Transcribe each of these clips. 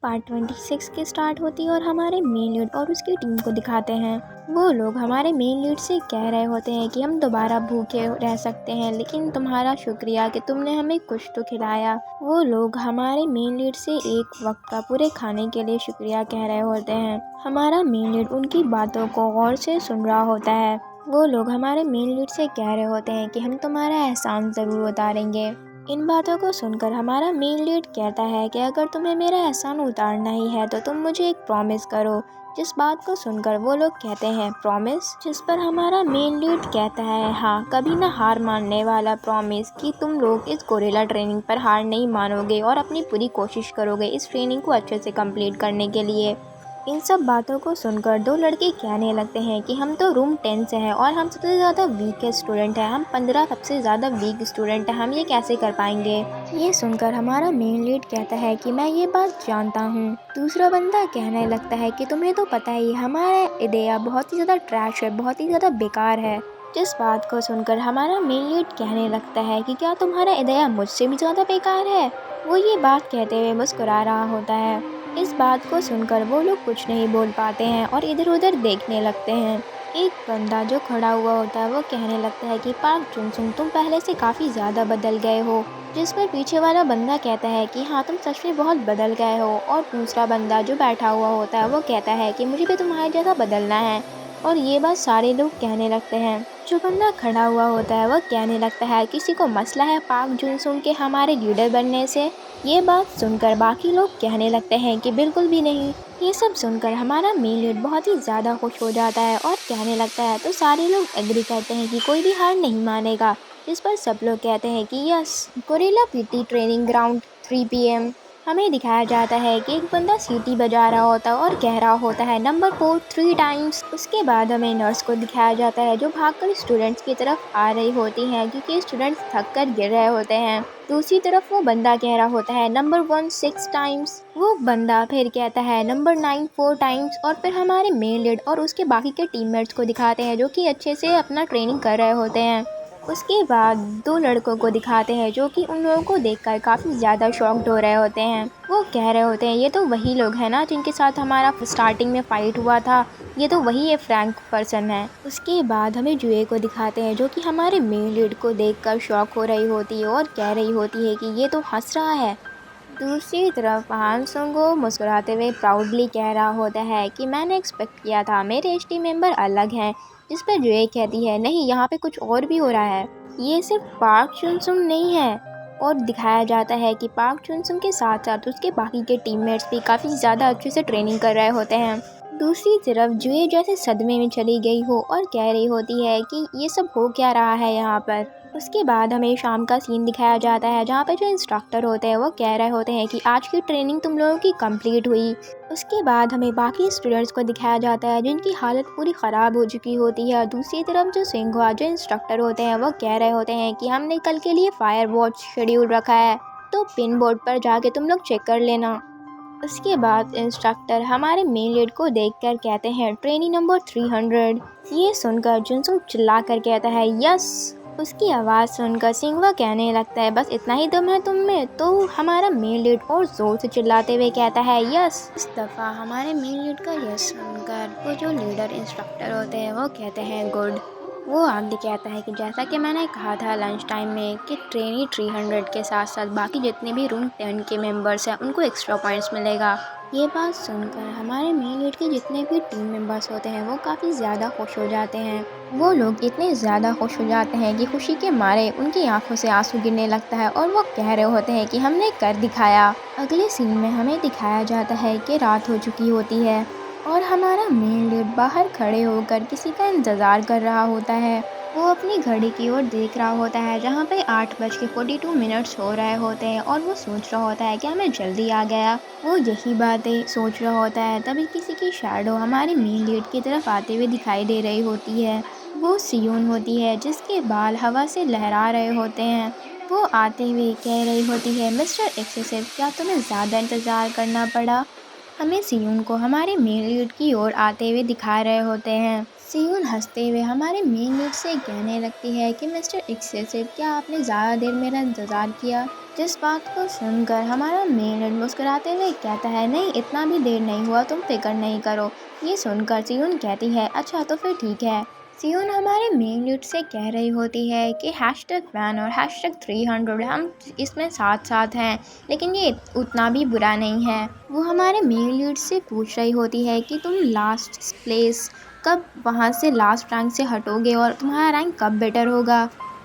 Part 26 के start होती है और हमारे मेन लीड और उसकी टीम को दिखाते हैं। वो लोग हमारे मेन लीड से कह रहे होते हैं कि हम दोबारा भूखे रह सकते हैं, लेकिन तुम्हारा शुक्रिया कि तुमने हमें कुछ तो खिलाया। वो लोग हमारे मेन लीड से एक वक्त का पूरे खाने के लिए शुक्रिया कह रहे होते हैं। हमारा मेन लीड उनकी बातों को गौर से सुन रहा होता है। वो लोग हमारे मेन लीड से कह रहे होते हैं कि हम तुम्हारा एहसान ज़रूर उतारेंगे। इन बातों को सुनकर हमारा मेन लीड कहता है कि अगर तुम्हें मेरा एहसान उतारना ही है तो तुम मुझे एक प्रॉमिस करो। जिस बात को सुनकर वो लोग कहते हैं प्रॉमिस, जिस पर हमारा मेन लीड कहता है हाँ, कभी ना हार मानने वाला प्रॉमिस कि तुम लोग इस गोरिल्ला ट्रेनिंग पर हार नहीं मानोगे और अपनी पूरी कोशिश करोगे इस ट्रेनिंग को अच्छे से कंप्लीट करने के लिए। इन सब बातों को सुनकर दो लड़के कहने लगते हैं कि हम तो रूम 10 से हैं और हम सबसे ज़्यादा वीक स्टूडेंट हैं, हम 15 सबसे ज़्यादा वीक स्टूडेंट हैं, हम ये कैसे कर पाएंगे। ये सुनकर हमारा मेन लीड कहता है कि मैं ये बात जानता हूँ। दूसरा बंदा कहने लगता है कि तुम्हें तो पता ही हमारा आइडिया बहुत ही ज़्यादा ट्रैश है, बहुत ही ज़्यादा बेकार है। जिस बात को सुनकर हमारा मेन लीड कहने लगता है कि क्या तुम्हारा आइडिया मुझसे भी ज़्यादा बेकार है। वो ये बात कहते हुए मुस्कुरा रहा होता है। इस बात को सुनकर वो लोग कुछ नहीं बोल पाते हैं और इधर उधर देखने लगते हैं। एक बंदा जो खड़ा हुआ होता है वो कहने लगता है कि पार्क जुनसुन, तुम पहले से काफ़ी ज़्यादा बदल गए हो। जिस पर पीछे वाला बंदा कहता है कि हाँ, तुम सच में बहुत बदल गए हो। और दूसरा बंदा जो बैठा हुआ होता है वो कहता है कि मुझे भी तुम्हारे जैसा बदलना है। और ये बात सारे लोग कहने लगते हैं। जो बंदा खड़ा हुआ होता है वह कहने लगता है किसी को मसला है पार्क जुनसुन के हमारे लीडर बनने से। ये बात सुनकर बाकी लोग कहने लगते हैं कि बिल्कुल भी नहीं। ये सब सुनकर हमारा मेन लीड बहुत ही ज़्यादा खुश हो जाता है और कहने लगता है तो सारे लोग एग्री करते हैं कि कोई भी हार नहीं मानेगा। जिस पर सब लोग कहते हैं कि yes. Gorilla PT training ground 3 PM। हमें दिखाया जाता है कि एक बंदा सीटी बजा रहा होता है और कह रहा होता है नंबर 4 3 टाइम्स। उसके बाद हमें नर्स को दिखाया जाता है जो भागकर स्टूडेंट्स की तरफ आ रही होती हैं क्योंकि स्टूडेंट्स थक कर गिर रहे होते हैं। दूसरी तरफ वो बंदा कह रहा होता है नंबर 1 6 टाइम्स। वो बंदा फिर कहता है नंबर 9 4 टाइम्स। और फिर हमारे मेन लीड और उसके बाकी के टीममेट्स को दिखाते हैं जो कि अच्छे से अपना ट्रेनिंग कर रहे होते हैं। उसके बाद दो लड़कों को दिखाते हैं जो कि उन लोगों को देखकर काफ़ी ज़्यादा शॉक्ड हो रहे होते हैं। वो कह रहे होते हैं ये तो वही लोग हैं ना जिनके साथ हमारा स्टार्टिंग में फ़ाइट हुआ था, ये तो वही है फ्रैंक पर्सन है। उसके बाद हमें जुए को दिखाते हैं जो कि हमारे मेन लीड को देखकर शॉक हो रही होती है और कह रही होती है कि ये तो हंस रहा है। दूसरी तरफ हान सुंगो मुस्कुराते हुए प्राउडली कह रहा होता है कि मैंने एक्सपेक्ट किया था, मेरे एचटी मेंबर अलग हैं। जिस पर जुए कहती है नहीं, यहाँ पे कुछ और भी हो रहा है, ये सिर्फ पार्क चुनसुन नहीं है। और दिखाया जाता है कि पार्क चुनसुन के साथ साथ उसके बाकी के टीममेट्स भी काफ़ी ज़्यादा अच्छे से ट्रेनिंग कर रहे होते हैं। दूसरी तरफ जुए जैसे सदमे में चली गई हो और कह रही होती है कि ये सब हो क्या रहा है यहाँ पर। उसके बाद हमें शाम का सीन दिखाया जाता है जहाँ पे जो इंस्ट्रक्टर होते हैं वो कह रहे होते हैं कि आज की ट्रेनिंग तुम लोगों की कंप्लीट हुई। उसके बाद हमें बाकी स्टूडेंट्स को दिखाया जाता है जिनकी हालत पूरी ख़राब हो चुकी होती है। दूसरी तरफ जो सिंघवा जो इंस्ट्रक्टर होते हैं वो कह रहे होते हैं कि हमने कल के लिए फायर वॉच शेड्यूल रखा है, तो पिन बोर्ड पर जाके तुम लोग चेक कर लेना। उसके बाद इंस्ट्रक्टर हमारे मेन लीड को देखकर कहते हैं ट्रेनिंग नंबर 300। ये सुनकर जुनसुन चिल्लाकर कहता है यस। उसकी आवाज़ सुनकर सिंघवा कहने लगता है बस इतना ही दम है तुम में, तो हमारा मेन लीड और ज़ोर से चिल्लाते हुए कहता है यस। इस दफ़ा हमारे मेन लीड का यस सुनकर वो जो लीडर इंस्ट्रक्टर होते हैं वो कहते हैं गुड। वो आगे कहता है कि जैसा कि मैंने कहा था लंच टाइम में कि ट्रेनी 300 के साथ साथ बाकी जितने भी रूम 10 के मेंबर्स हैं उनको एक्स्ट्रा पॉइंट्स मिलेगा। ये बात सुनकर हमारे मेन लीड के जितने भी टीम मेंबर्स होते हैं वो काफ़ी ज़्यादा खुश हो जाते हैं। वो लोग इतने ज़्यादा खुश हो जाते हैं कि खुशी के मारे उनकी आंखों से आंसू गिरने लगता है और वो कह रहे होते हैं कि हमने कर दिखाया। अगले सीन में हमें दिखाया जाता है कि रात हो चुकी होती है और हमारा मेन लीड बाहर खड़े होकर किसी का इंतज़ार कर रहा होता है। वो अपनी घड़ी की ओर देख रहा होता है जहाँ पे 8:42 हो रहे होते हैं और वो सोच रहा होता है कि हमें जल्दी आ गया। वो यही बातें सोच रहा होता है तभी किसी की शैडो हमारे मेन लीड की तरफ आते हुए दिखाई दे रही होती है। वो सियोन होती है जिसके बाल हवा से लहरा रहे होते हैं। वो आते हुए कह रही होती है मिस्टर एक्सेसिव, क्या तुम्हें ज़्यादा इंतज़ार करना पड़ा। हमें सियोन को हमारे मेन लीड की ओर आते हुए दिखा रहे होते हैं। सियोन हंसते हुए हमारे मेन लीड से कहने लगती है कि मिस्टर एक्सेसिव, क्या आपने ज़्यादा देर मेरा इंतज़ार किया। जिस बात को सुनकर हमारा मेन लीड मुस्कुराते हुए कहता है, नहीं, इतना भी देर नहीं हुआ, तुम फिक्र नहीं करो। ये सुनकर सियोन कहती है, अच्छा तो फिर ठीक है। सियोन हमारे मेन लीड से कह रही होती है कि #1 और #300 हम इसमें साथ साथ हैं, लेकिन ये उतना भी बुरा नहीं है। वो हमारे मेन लीड से पूछ रही होती है कि तुम लास्ट प्लेस कब वहाँ से लास्ट रैंक से हटोगे और तुम्हारा रैंक कब बेटर होगा।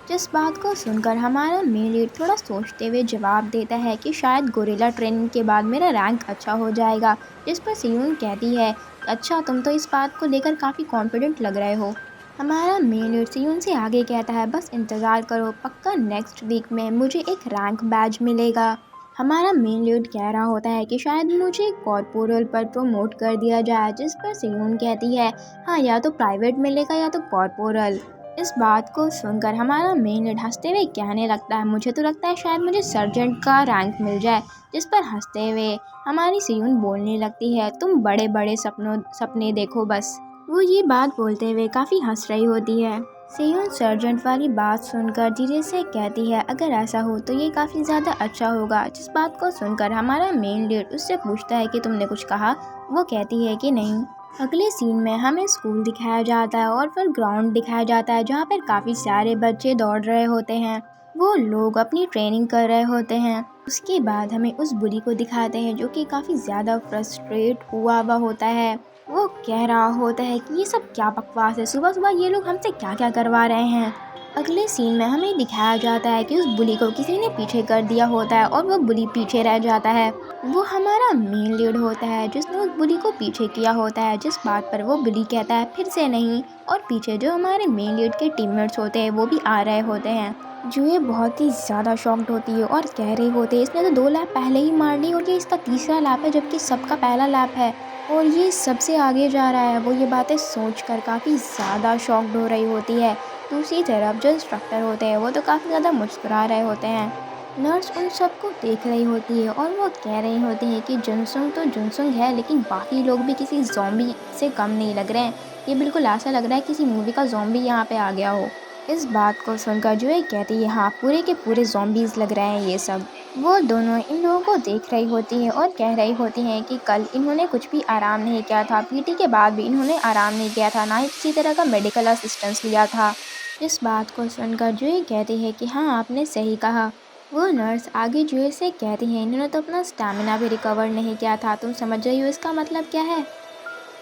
जिस बात को सुनकर हमारा मेन लीड थोड़ा सोचते हुए जवाब देता है कि शायद गोरिल्ला ट्रेनिंग के बाद मेरा रैंक अच्छा हो जाएगा। जिस पर सियोन कहती है, अच्छा तुम तो इस बात को लेकर काफ़ी कॉन्फिडेंट लग रहे हो। हमारा मेन लीड सियोन से आगे कहता है, बस इंतज़ार करो, पक्का नेक्स्ट वीक में मुझे एक रैंक बैज मिलेगा। हमारा मेन लीड कह रहा होता है कि शायद मुझे कॉर्पोरल पर प्रमोट कर दिया जाए। जिस पर सियोन कहती है, हाँ, या तो प्राइवेट मिलेगा या तो कॉर्पोरल। इस बात को सुनकर हमारा मेन लीड हंसते हुए कहने लगता है, मुझे तो लगता है शायद मुझे सर्जेंट का रैंक मिल जाए। जिस पर हंसते हुए हमारी सियोन बोलने लगती है, तुम बड़े बड़े सपने देखो बस। वो ये बात बोलते हुए काफ़ी हंस रही होती है। सियोन सर्जेंट वाली बात सुनकर धीरे से कहती है, अगर ऐसा हो तो ये काफ़ी ज़्यादा अच्छा होगा। जिस बात को सुनकर हमारा मेन लीड उससे पूछता है कि तुमने कुछ कहा। वो कहती है कि नहीं। अगले सीन में हमें स्कूल दिखाया जाता है और फिर ग्राउंड दिखाया जाता है, जहाँ पर काफ़ी सारे बच्चे दौड़ रहे होते हैं। वो लोग अपनी ट्रेनिंग कर रहे होते हैं। उसके बाद हमें उस बुली को दिखाते हैं जो कि काफ़ी ज़्यादा फ्रस्ट्रेट हुआ होता है। वो कह रहा होता है कि ये सब क्या बकवास है, सुबह सुबह ये लोग हमसे क्या क्या करवा रहे हैं। अगले सीन में हमें दिखाया जाता है कि उस बुली को किसी ने पीछे कर दिया होता है और वो बुली पीछे रह जाता है। वो हमारा मेन लीड होता है जिसने उस बुली को पीछे किया होता है। जिस बात पर वो बुली कहता है, फिर से नहीं। और पीछे जो हमारे मेन लीड के टीममेट्स होते हैं वो भी आ रहे होते हैं। जो ये बहुत ही ज़्यादा शॉक्ड होती है और कह रही होती है, इसने तो 2 लैप पहले ही मार ली और ये इसका तीसरा लैप है, जबकि सबका पहला लैप है और ये सबसे आगे जा रहा है। वो ये बातें सोचकर काफ़ी ज़्यादा शॉक्ड हो रही होती है। दूसरी तरफ जो इंस्ट्रक्टर होते हैं वो तो काफ़ी ज़्यादा मुस्कुरा रहे होते हैं। नर्स उन सबको देख रही होती है और वो कह रही होती है कि जुनसुंग तो जुनसुंग है, लेकिन बाकी लोग भी किसी ज़ॉम्बी से कम नहीं लग रहे हैं। ये बिल्कुल ऐसा लग रहा है किसी मूवी का ज़ॉम्बी यहाँ पे आ गया हो। इस बात को सुनकर जुए कहती है, हाँ, पूरे के पूरे ज़ॉम्बीज़ लग रहे हैं ये सब। वो दोनों इन लोगों को देख रही होती है और कह रही होती हैं कि कल इन्होंने कुछ भी आराम नहीं किया था। पीटी के बाद भी इन्होंने आराम नहीं किया था, ना ही किसी तरह का मेडिकल असिस्टेंस लिया था। इस बात को सुनकर जुए कहती है कि हाँ, आपने सही कहा। वो नर्स आगे जुए से कहती है, इन्होंने तो अपना स्टैमिना भी रिकवर नहीं किया था, तुम समझ रही हो इसका मतलब क्या है।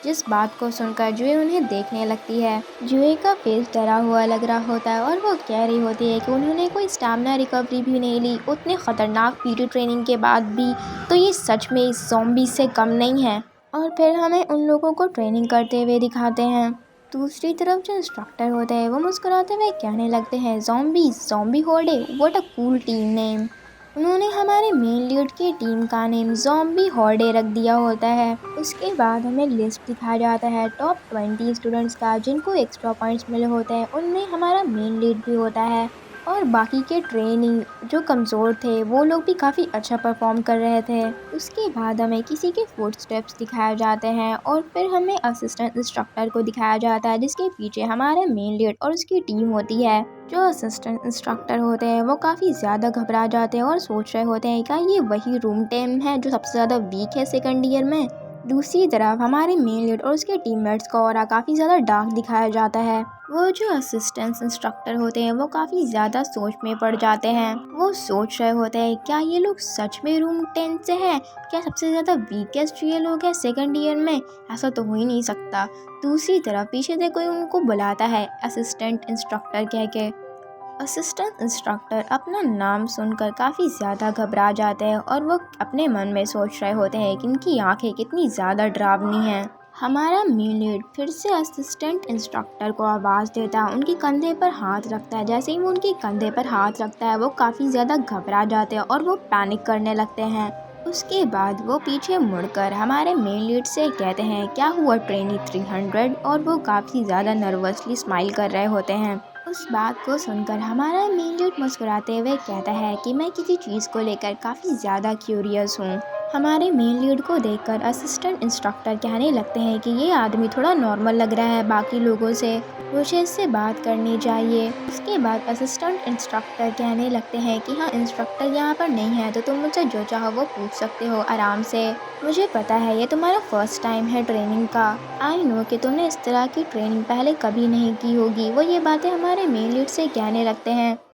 जिस बात को सुनकर जुए उन्हें देखने लगती है। जुए का फेस डरा हुआ लग रहा होता है और वो कह रही होती है कि उन्होंने कोई स्टैमिना रिकवरी भी नहीं ली, उतने ख़तरनाक पीटी ट्रेनिंग के बाद भी। तो ये सच में इस ज़ॉम्बी से कम नहीं है। और फिर हमें उन लोगों को ट्रेनिंग करते हुए दिखाते हैं। दूसरी तरफ जो इंस्ट्रक्टर होते हैं वो मुस्कुराते हुए कहने लगते हैं, zombie होर्डे, what a cool team name. उन्होंने हमारे मेन लीड की टीम का नेम ज़ॉम्बी हॉर्डे रख दिया होता है। उसके बाद हमें लिस्ट दिखाया जाता है टॉप 20 स्टूडेंट्स का जिनको एक्स्ट्रा पॉइंट्स मिले होते हैं। उनमें हमारा मेन लीड भी होता है और बाकी के ट्रेनी जो कमज़ोर थे वो लोग भी काफ़ी अच्छा परफॉर्म कर रहे थे। उसके बाद हमें किसी के फुटस्टेप्स दिखाए जाते हैं और फिर हमें असिस्टेंट इंस्ट्रक्टर को दिखाया जाता है जिसके पीछे हमारे मेन लीड और उसकी टीम होती है। जो असिस्टेंट इंस्ट्रक्टर होते हैं वो काफ़ी ज़्यादा घबरा जाते हैं और सोच रहे होते हैं क्या ये वही रूम टेम है जो सबसे ज़्यादा वीक है सेकंड ईयर में। दूसरी तरफ हमारे मेन लीड और उसके टीममेट्स का ऑरा काफ़ी ज़्यादा डार्क दिखाया जाता है। वो जो असिस्टेंट इंस्ट्रक्टर होते हैं वो काफ़ी ज़्यादा सोच में पड़ जाते हैं। वो सोच रहे होते हैं क्या ये लोग सच में रूम 10 से हैं, क्या सबसे ज़्यादा वीकेस्ट ये लोग हैं सेकंड ईयर में, ऐसा तो हो ही नहीं सकता। दूसरी तरफ पीछे से कोई उनको बुलाता है असिस्टेंट इंस्ट्रक्टर कह के। असिस्टेंट इंस्ट्रक्टर अपना नाम सुनकर काफ़ी ज़्यादा घबरा जाते हैं और वो अपने मन में सोच रहे होते हैं कि इनकी आंखें कितनी ज़्यादा डरावनी हैं। हमारा मेन लीड फिर से असिस्टेंट इंस्ट्रक्टर को आवाज़ देता है, उनके कंधे पर हाथ रखता है। जैसे ही वो उनके कंधे पर हाथ रखता है वो काफ़ी ज़्यादा घबरा जाते हैं और वो पैनिक करने लगते हैं। उसके बाद वो पीछे मुड़कर हमारे मेन लीड से कहते हैं, क्या हुआ ट्रेनी 300, और वो काफ़ी ज़्यादा नर्वसली स्माइल कर रहे होते हैं। उस बात को सुनकर हमारा मेन लीड मुस्कुराते हुए कहता है कि मैं किसी चीज़ को लेकर काफ़ी ज़्यादा क्यूरियस हूँ। हमारे मेन लीड को देखकर असिस्टेंट इंस्ट्रक्टर कहने लगते हैं कि ये आदमी थोड़ा नॉर्मल लग रहा है बाकी लोगों से, मुझे इससे बात करनी चाहिए। उसके बाद असिस्टेंट इंस्ट्रक्टर कहने लगते हैं कि हाँ, इंस्ट्रक्टर यहाँ पर नहीं है तो तुम मुझसे जो चाहो वो पूछ सकते हो आराम से। मुझे पता है ये तुम्हारा फर्स्ट टाइम है ट्रेनिंग का। आई नो कि तुमने इस तरह की ट्रेनिंग पहले कभी नहीं की होगी। वो ये बातें हमारे मेन लीड से कहने लगते हैं।